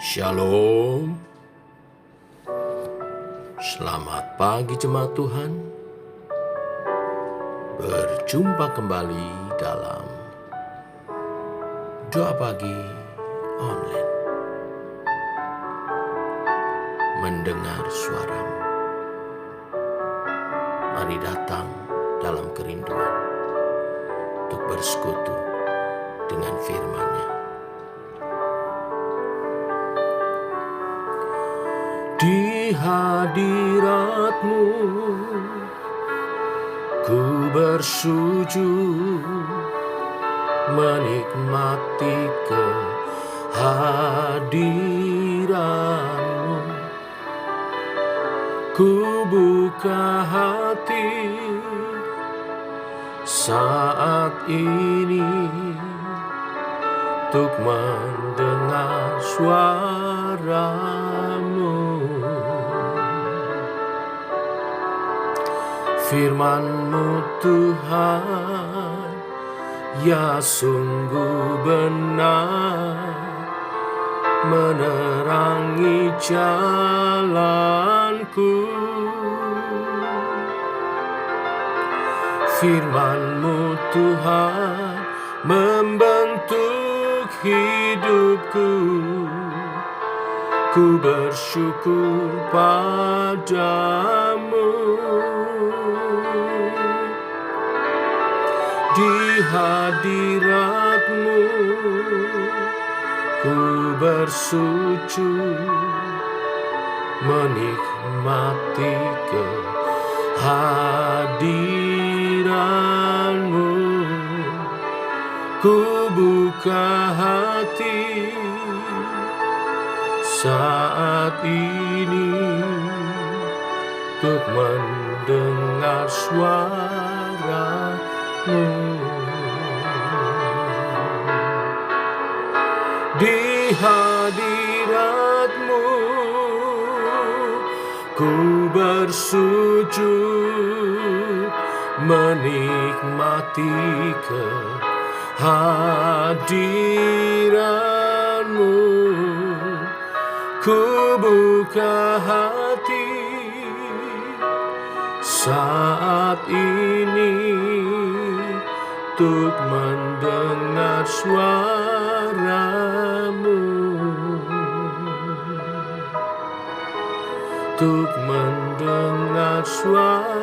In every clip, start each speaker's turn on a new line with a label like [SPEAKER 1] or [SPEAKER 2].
[SPEAKER 1] Shalom. Selamat pagi jemaat Tuhan. Berjumpa kembali dalam doa pagi online. Mendengar suaramu. Mari datang dalam kerinduan untuk bersekutu dengan firman-Nya. Di hadirat-Mu ku bersujud, menikmati kehadiran-Mu. Ku buka hati saat ini untuk mendengar suara-Mu. Firman-Mu Tuhan, ya sungguh benar, menerangi jalanku. Firman-Mu Tuhan, membentuk hidupku. Ku bersyukur padamu. Di hadirat-Mu ku bersujud, menikmati kehadiran-Mu. Ku buka hati saat ini untuk mendengar suara-Mu. Di hadirat-Mu ku bersujud, menikmati kehadiran-Mu. Ku buka hati saat ini untuk mendengar suara-Mu, untuk mendengar suara-Mu,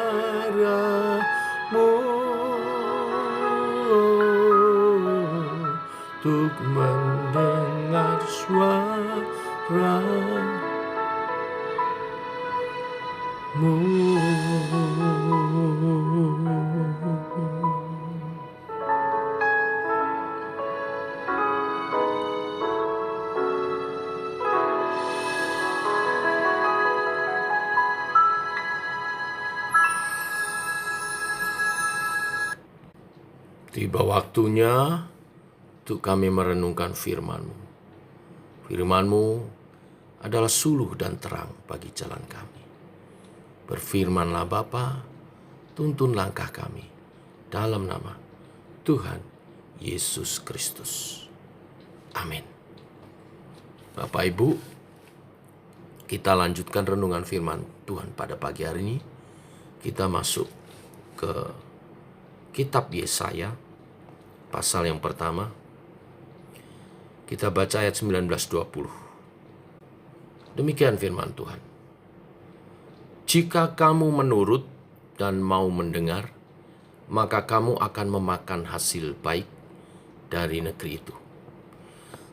[SPEAKER 1] untuk mendengar suara-Mu. Tiba waktunya untuk kami merenungkan firman-Mu. Firman-Mu adalah suluh dan terang bagi jalan kami. Berfirmanlah Bapa, tuntun langkah kami dalam nama Tuhan Yesus Kristus. Amin. Bapak Ibu, kita lanjutkan renungan firman Tuhan pada pagi hari ini. Kita masuk ke kitab Yesaya, pasal yang pertama. Kita baca ayat 19-20. Demikian firman Tuhan. Jika kamu menurut dan mau mendengar, maka kamu akan memakan hasil baik dari negeri itu.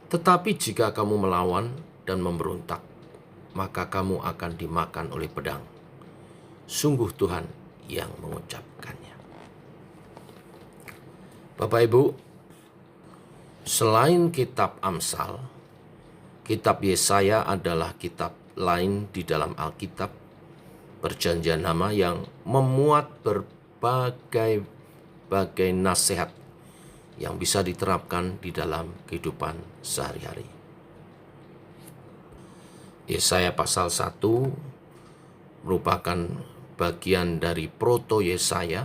[SPEAKER 1] Tetapi jika kamu melawan dan memberontak, maka kamu akan dimakan oleh pedang. Sungguh Tuhan yang mengucapkannya. Bapak Ibu, selain kitab Amsal, kitab Yesaya adalah kitab lain di dalam Alkitab Perjanjian Lama yang memuat berbagai nasihat yang bisa diterapkan di dalam kehidupan sehari-hari. Yesaya pasal 1 merupakan bagian dari Proto Yesaya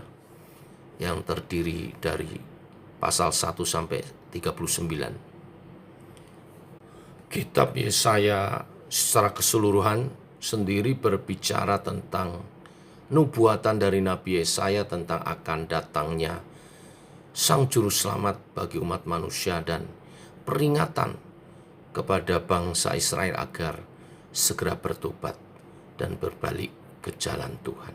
[SPEAKER 1] yang terdiri dari pasal 1 sampai 39. Kitab Yesaya secara keseluruhan sendiri berbicara tentang nubuatan dari Nabi Yesaya tentang akan datangnya Sang Juru Selamat bagi umat manusia dan peringatan kepada bangsa Israel agar segera bertobat dan berbalik ke jalan Tuhan.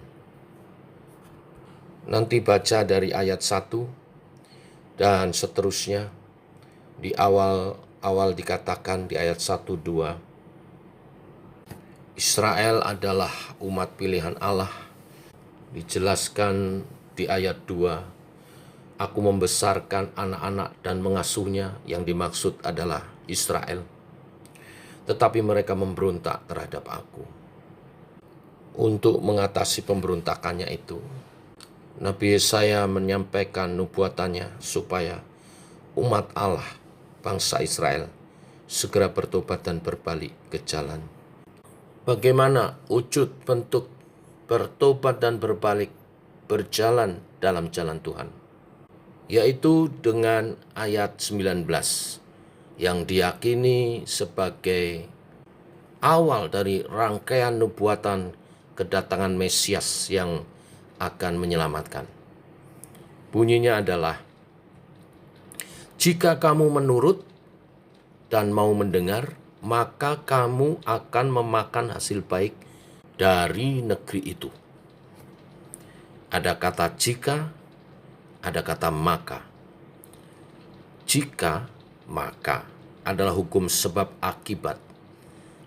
[SPEAKER 1] Nanti baca dari ayat 1 dan seterusnya. Di awal dikatakan di ayat 1-2, Israel adalah umat pilihan Allah. Dijelaskan di ayat 2, Aku membesarkan anak-anak dan mengasuhnya, yang dimaksud adalah Israel. Tetapi mereka memberontak terhadap aku. Untuk mengatasi pemberontakannya itu, Nabi Yesaya menyampaikan nubuatannya supaya umat Allah, bangsa Israel, segera bertobat dan berbalik ke jalan. Bagaimana wujud bentuk bertobat dan berbalik berjalan dalam jalan Tuhan? Yaitu dengan ayat 19 yang diyakini sebagai awal dari rangkaian nubuatan kedatangan Mesias yang akan menyelamatkan. Bunyinya adalah, jika kamu menurut dan mau mendengar, maka kamu akan memakan hasil baik dari negeri itu. Ada kata jika, ada kata maka. Jika, maka adalah hukum sebab akibat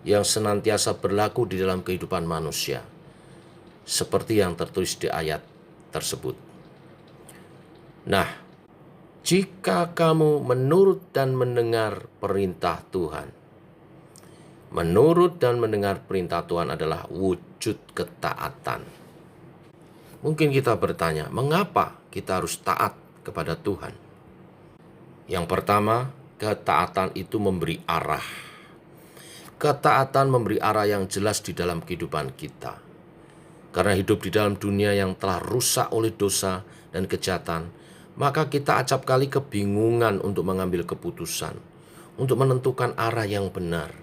[SPEAKER 1] yang senantiasa berlaku di dalam kehidupan manusia, seperti yang tertulis di ayat tersebut. Nah, jika kamu menurut dan mendengar perintah Tuhan. Menurut dan mendengar perintah Tuhan adalah wujud ketaatan. Mungkin kita bertanya, mengapa kita harus taat kepada Tuhan? Yang pertama, ketaatan itu memberi arah. Ketaatan memberi arah yang jelas di dalam kehidupan kita. Karena hidup di dalam dunia yang telah rusak oleh dosa dan kejahatan, maka kita acap kali kebingungan untuk mengambil keputusan, untuk menentukan arah yang benar.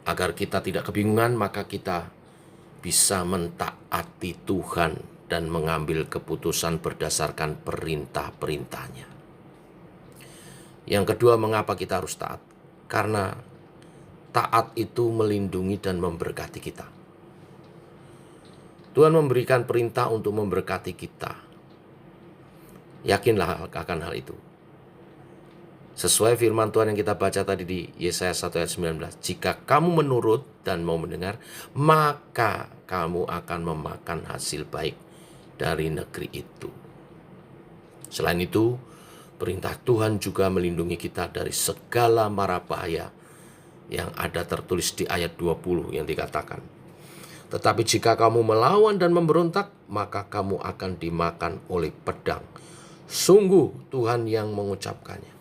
[SPEAKER 1] Agar kita tidak kebingungan, maka kita bisa mentaati Tuhan dan mengambil keputusan berdasarkan perintah-perintahnya. Yang kedua, mengapa kita harus taat? Karena taat itu melindungi dan memberkati kita. Tuhan memberikan perintah untuk memberkati kita. Yakinlah akan hal itu. Sesuai firman Tuhan yang kita baca tadi di Yesaya 1 ayat 19. Jika kamu menurut dan mau mendengar, maka kamu akan memakan hasil baik dari negeri itu. Selain itu, perintah Tuhan juga melindungi kita dari segala mara bahaya yang ada tertulis di ayat 20 yang dikatakan. Tetapi jika kamu melawan dan memberontak, maka kamu akan dimakan oleh pedang. Sungguh Tuhan yang mengucapkannya.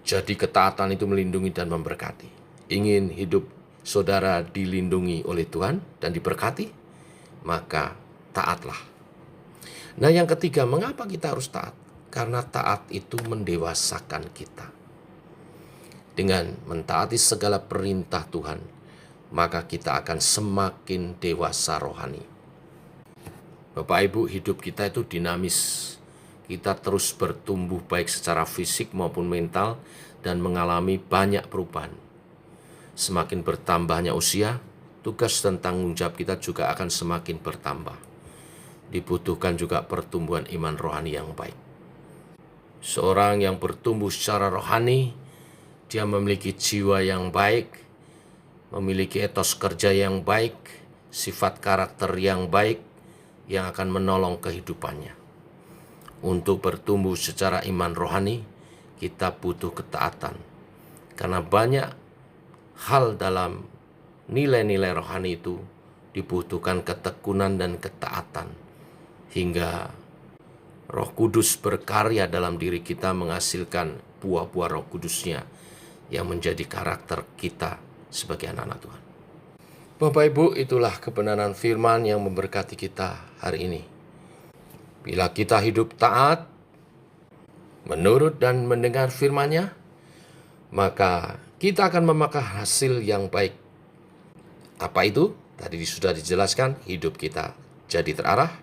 [SPEAKER 1] Jadi ketaatan itu melindungi dan memberkati. Ingin hidup saudara dilindungi oleh Tuhan dan diberkati, maka taatlah. Nah, yang ketiga, mengapa kita harus taat? Karena taat itu mendewasakan kita. Dengan mentaati segala perintah Tuhan, maka kita akan semakin dewasa rohani. Bapak Ibu, hidup kita itu dinamis. Kita terus bertumbuh baik secara fisik maupun mental dan mengalami banyak perubahan. Semakin bertambahnya usia, tugas dan tanggung jawab kita juga akan semakin bertambah. Dibutuhkan juga pertumbuhan iman rohani yang baik. Seorang yang bertumbuh secara rohani, dia memiliki jiwa yang baik, memiliki etos kerja yang baik, sifat karakter yang baik yang akan menolong kehidupannya. Untuk bertumbuh secara iman rohani, kita butuh ketaatan. Karena banyak hal dalam nilai-nilai rohani itu dibutuhkan ketekunan dan ketaatan. Hingga Roh Kudus berkarya dalam diri kita menghasilkan buah-buah Roh Kudusnya yang menjadi karakter kita sebagai anak-anak Tuhan. Bapak Ibu, itulah kebenaran firman yang memberkati kita hari ini. Bila kita hidup taat, menurut dan mendengar firman-Nya, maka kita akan memakan hasil yang baik. Apa itu? Tadi sudah dijelaskan, hidup kita jadi terarah,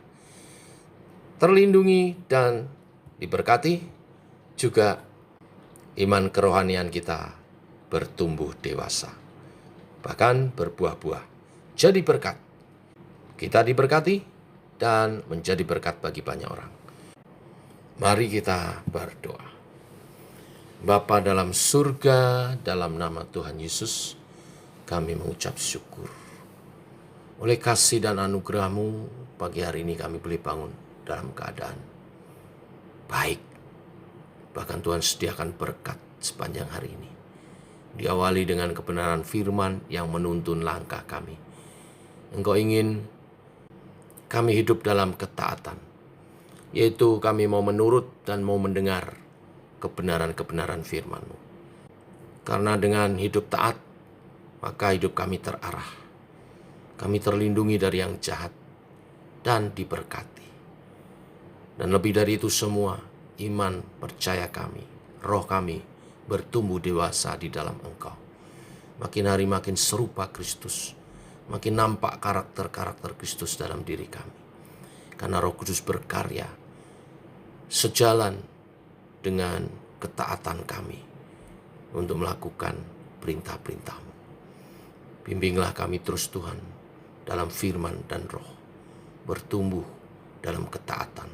[SPEAKER 1] terlindungi dan diberkati, juga iman kerohanian kita bertumbuh dewasa, bahkan berbuah-buah, jadi berkat. Kita diberkati dan menjadi berkat bagi banyak orang. Mari kita berdoa. Bapa dalam surga, dalam nama Tuhan Yesus, kami mengucap syukur. Oleh kasih dan anugerah-Mu, pagi hari ini kami boleh bangun dalam keadaan baik. Bahkan Tuhan sediakan berkat sepanjang hari ini. Diawali dengan kebenaran firman yang menuntun langkah kami. Engkau ingin kami hidup dalam ketaatan, yaitu kami mau menurut dan mau mendengar kebenaran-kebenaran firman-Mu. Karena dengan hidup taat, maka hidup kami terarah. Kami terlindungi dari yang jahat dan diberkati. Dan lebih dari itu semua, iman percaya kami, roh kami bertumbuh dewasa di dalam Engkau. Makin hari makin serupa Kristus, makin nampak karakter-karakter Kristus dalam diri kami. Karena Roh Kudus berkarya sejalan dengan ketaatan kami untuk melakukan perintah-perintah-Mu. Bimbinglah kami terus Tuhan dalam firman dan roh, bertumbuh dalam ketaatan,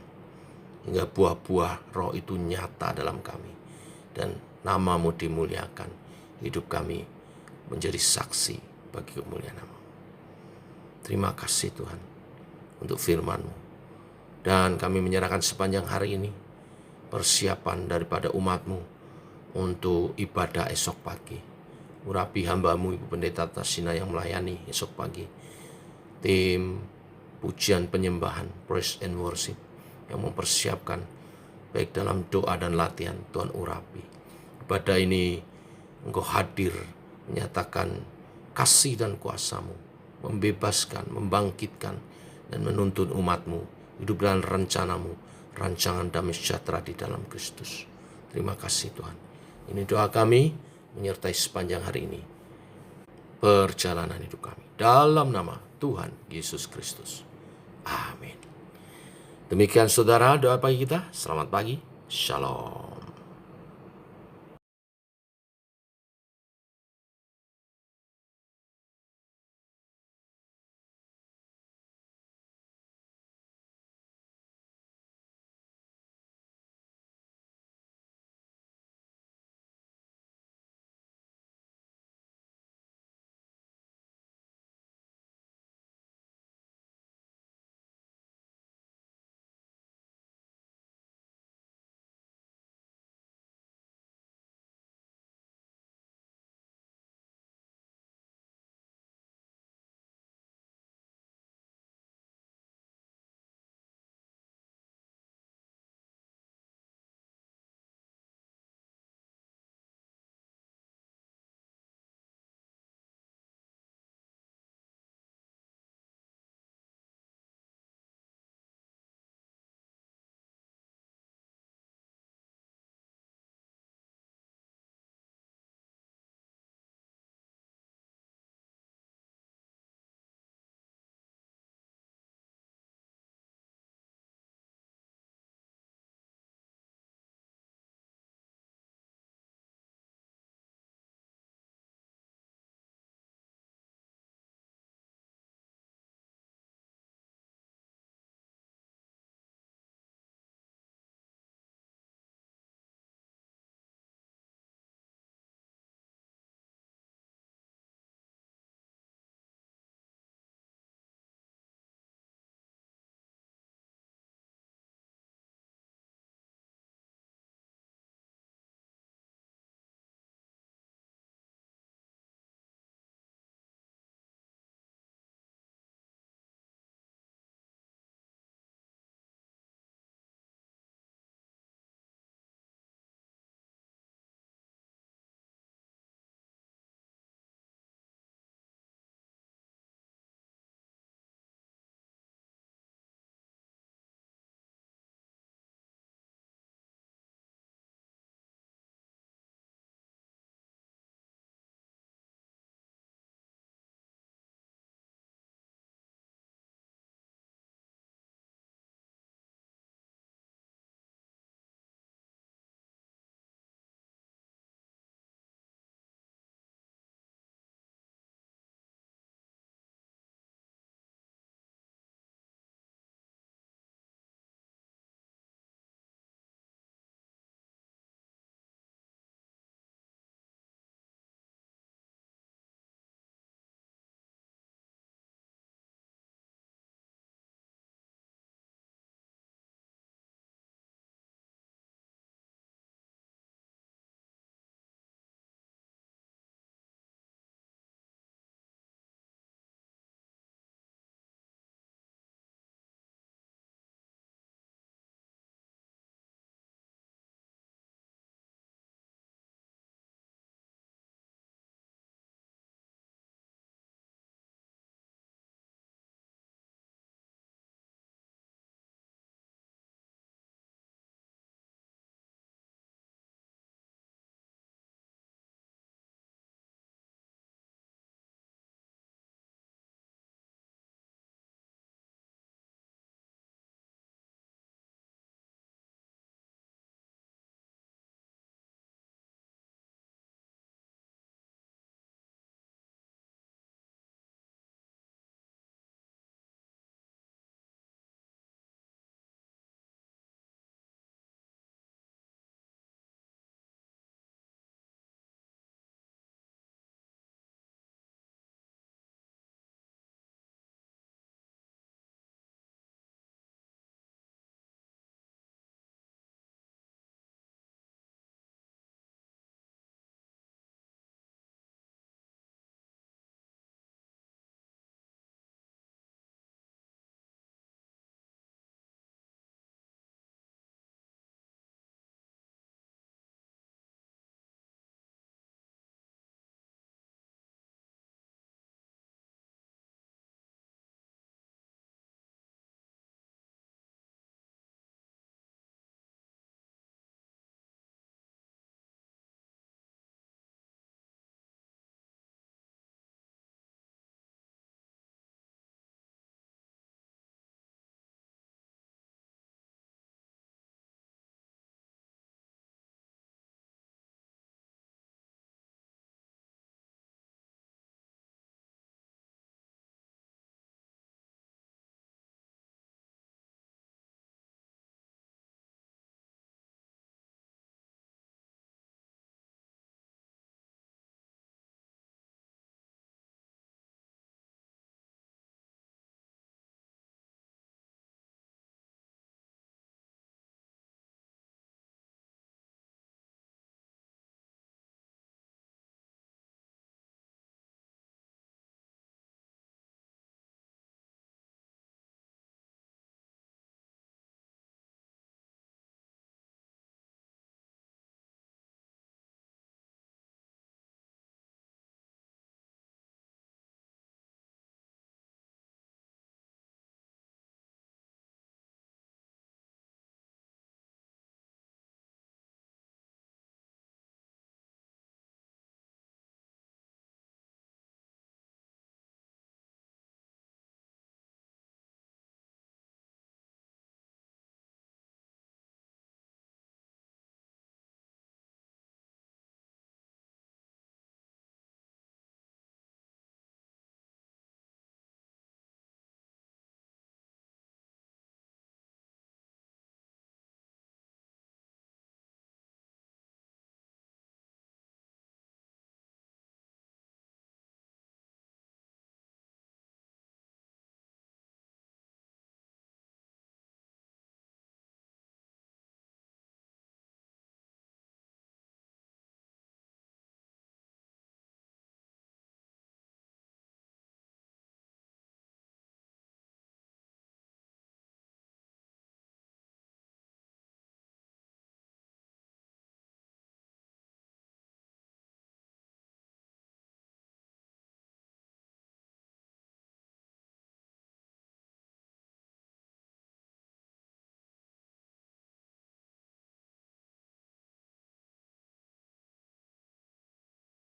[SPEAKER 1] hingga buah-buah roh itu nyata dalam kami, dan nama-Mu dimuliakan, hidup kami menjadi saksi bagi kemuliaan nama-Mu. Terima kasih Tuhan untuk firman-Mu, dan kami menyerahkan sepanjang hari ini persiapan daripada umat-Mu untuk ibadah esok pagi. Urapi hamba-Mu Ibu Pendeta Tasina yang melayani esok pagi, tim pujian penyembahan, praise and worship yang mempersiapkan baik dalam doa dan latihan. Tuhan urapi ibadah ini, Engkau hadir menyatakan kasih dan kuasa-Mu, membebaskan, membangkitkan, dan menuntun umat-Mu hidup dalam rencana-Mu, rancangan damai sejahtera di dalam Kristus. Terima kasih Tuhan. Ini doa kami menyertai sepanjang hari ini perjalanan hidup kami, dalam nama Tuhan Yesus Kristus. Amin. Demikian saudara doa pagi kita. Selamat pagi. Shalom.